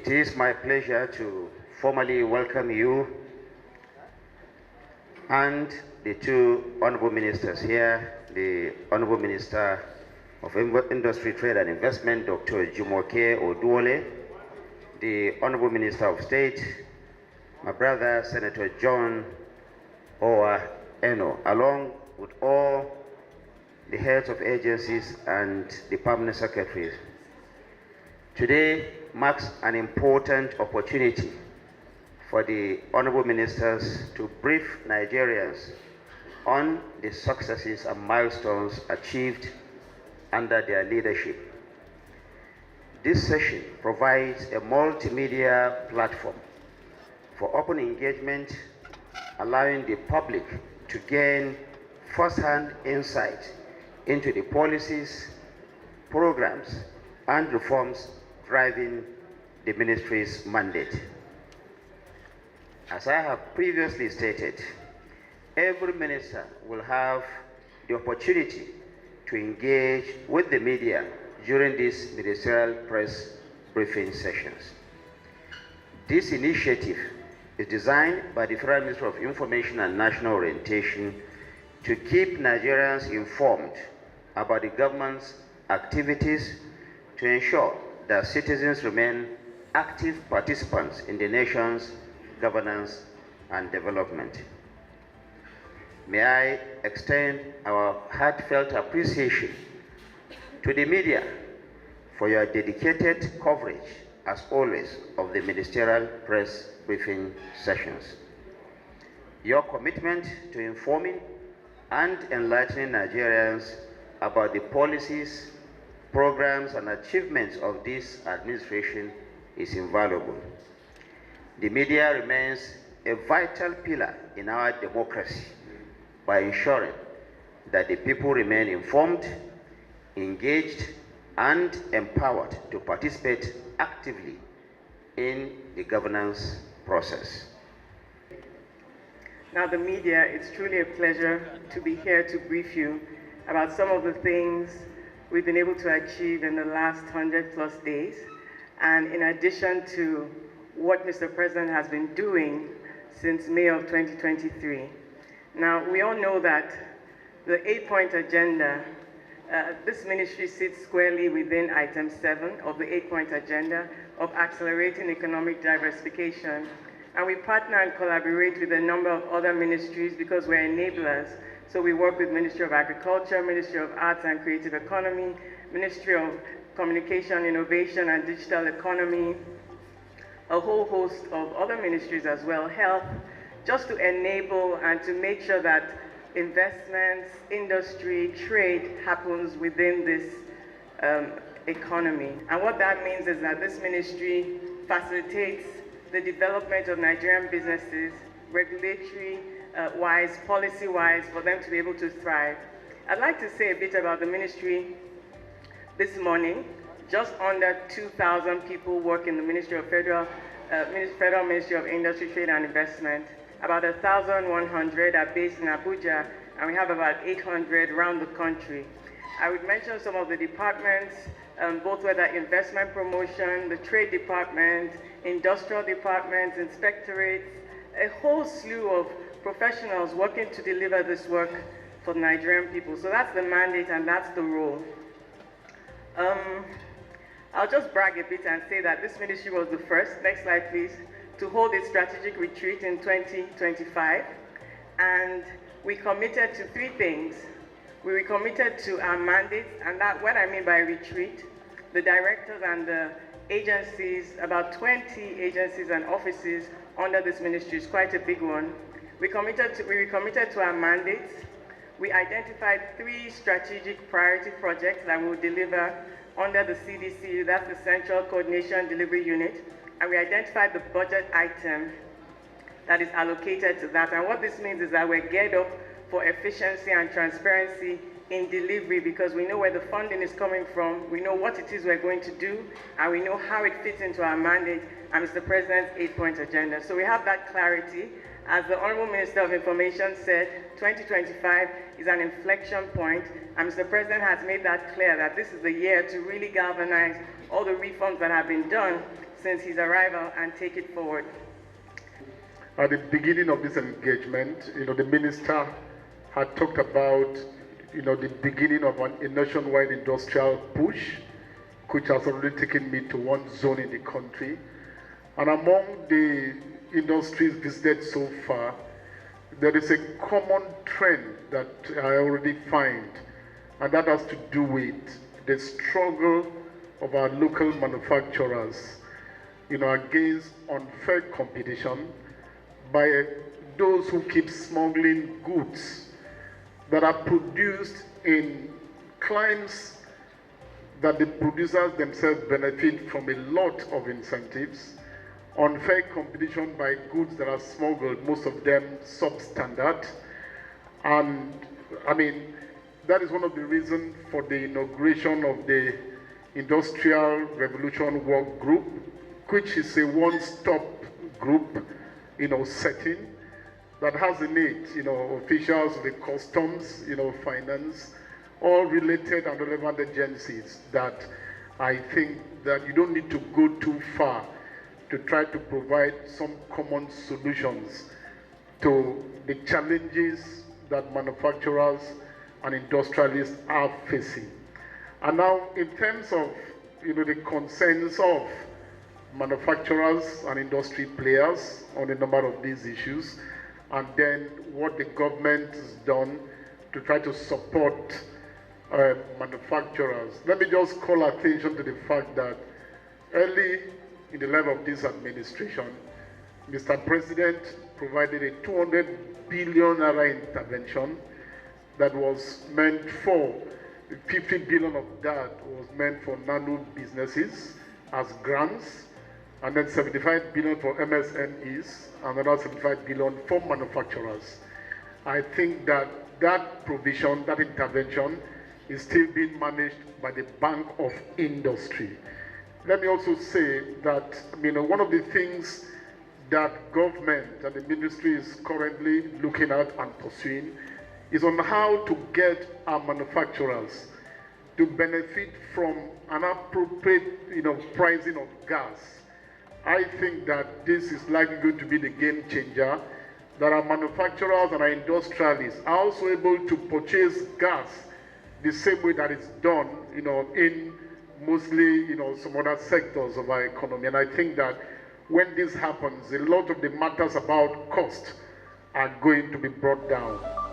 It is my pleasure to formally welcome you and the two honorable ministers here, the Honorable Minister of Industry, Trade and Investment, Dr. Jumoke Oduwale, the Honorable Minister of State, my brother, Senator John Owa Eno, along with all the heads of agencies and the permanent secretaries. Today marks an important opportunity for the honorable ministers to brief Nigerians on the successes and milestones achieved under their leadership. This session provides a multimedia platform for open engagement, allowing the public to gain first-hand insight into the policies, programs, and reforms driving the ministry's mandate. As I have previously stated, every minister will have the opportunity to engage with the media during these ministerial press briefing sessions. This initiative is designed by the Federal Ministry of Information and National Orientation to keep Nigerians informed about the government's activities to ensure that citizens remain active participants in the nation's governance and development. May I extend our heartfelt appreciation to the media for your dedicated coverage, as always, of the ministerial press briefing sessions. Your commitment to informing and enlightening Nigerians about the policies, programs, and achievements of this administration is invaluable. The media remains a vital pillar in our democracy by ensuring that the people remain informed, engaged, and empowered to participate actively in the governance process. Now, the media, it's truly a pleasure to be here to brief you about some of the things we've been able to achieve in the last 100+ days, and in addition to what Mr. President has been doing since May of 2023. Now, we all know that the 8-point agenda, this ministry sits squarely within item 7 of the 8-point agenda of accelerating economic diversification. And we partner and collaborate with a number of other ministries because we're enablers. So we work with Ministry of Agriculture, Ministry of Arts and Creative Economy, Ministry of Communication, Innovation and Digital Economy, a whole host of other ministries as well, health, just to enable and to make sure that investments, industry, trade happens within this economy. And what that means is that this ministry facilitates the development of Nigerian businesses, regulatory-wise, policy-wise, for them to be able to thrive. I'd like to say a bit about the ministry this morning. Just under 2,000 people work in the Federal Ministry of Industry, Trade and Investment. About 1,100 are based in Abuja, and we have about 800 around the country. I would mention some of the departments, both whether investment promotion, the trade department, industrial departments, inspectorates, a whole slew of professionals working to deliver this work for Nigerian people. So that's the mandate and that's the role. I'll just brag a bit and say that this ministry was the first, next slide please, to hold a strategic retreat in 2025. And we committed to 3 things. We were committed to our mandate, and that what I mean by retreat, the directors and the agencies, about 20 agencies and offices under this ministry is quite a big one. We were committed to our mandates. We identified 3 strategic priority projects that we will deliver under the CDC, that's the Central Coordination Delivery Unit, and we identified the budget item that is allocated to that. And what this means is that we're geared up for efficiency and transparency in delivery because we know where the funding is coming from, we know what it is we're going to do, and we know how it fits into our mandate and Mr. President's 8-point agenda. So we have that clarity. As the Honorable Minister of Information said, 2025 is an inflection point, and Mr. President has made that clear that this is the year to really galvanize all the reforms that have been done since his arrival and take it forward. At the beginning of this engagement, the minister had talked about, the beginning of a nationwide industrial push, which has already taken me to one zone in the country. And among the industries visited so far, there is a common trend that I already find, and that has to do with the struggle of our local manufacturers, against unfair competition by those who keep smuggling goods that are produced in climes that the producers themselves benefit from a lot of incentives, unfair competition by goods that are smuggled, most of them substandard. And that is one of the reasons for the inauguration of the Industrial Revolution Work Group, which is a one-stop group, setting that has in it, officials of the customs, finance, all related and relevant agencies that I think that you don't need to go too far to try to provide some common solutions to the challenges that manufacturers and industrialists are facing. And now, in terms of the concerns of manufacturers and industry players on a number of these issues, and then what the government has done to try to support manufacturers. Let me just call attention to the fact that early in the life of this administration, Mr. President provided a 200 billion naira intervention that was meant for 50 billion of that was meant for nano businesses as grants, and then 75 billion for MSMEs, and another 75 billion for manufacturers. I think that that provision, that intervention, is still being managed by the Bank of Industry. Let me also say that, one of the things that government and the ministry is currently looking at and pursuing is on how to get our manufacturers to benefit from an appropriate, pricing of gas. I think that this is likely going to be the game changer, that our manufacturers and our industrialists are also able to purchase gas the same way that it's done, in mostly, some other sectors of our economy. And I think that when this happens, a lot of the matters about cost are going to be brought down.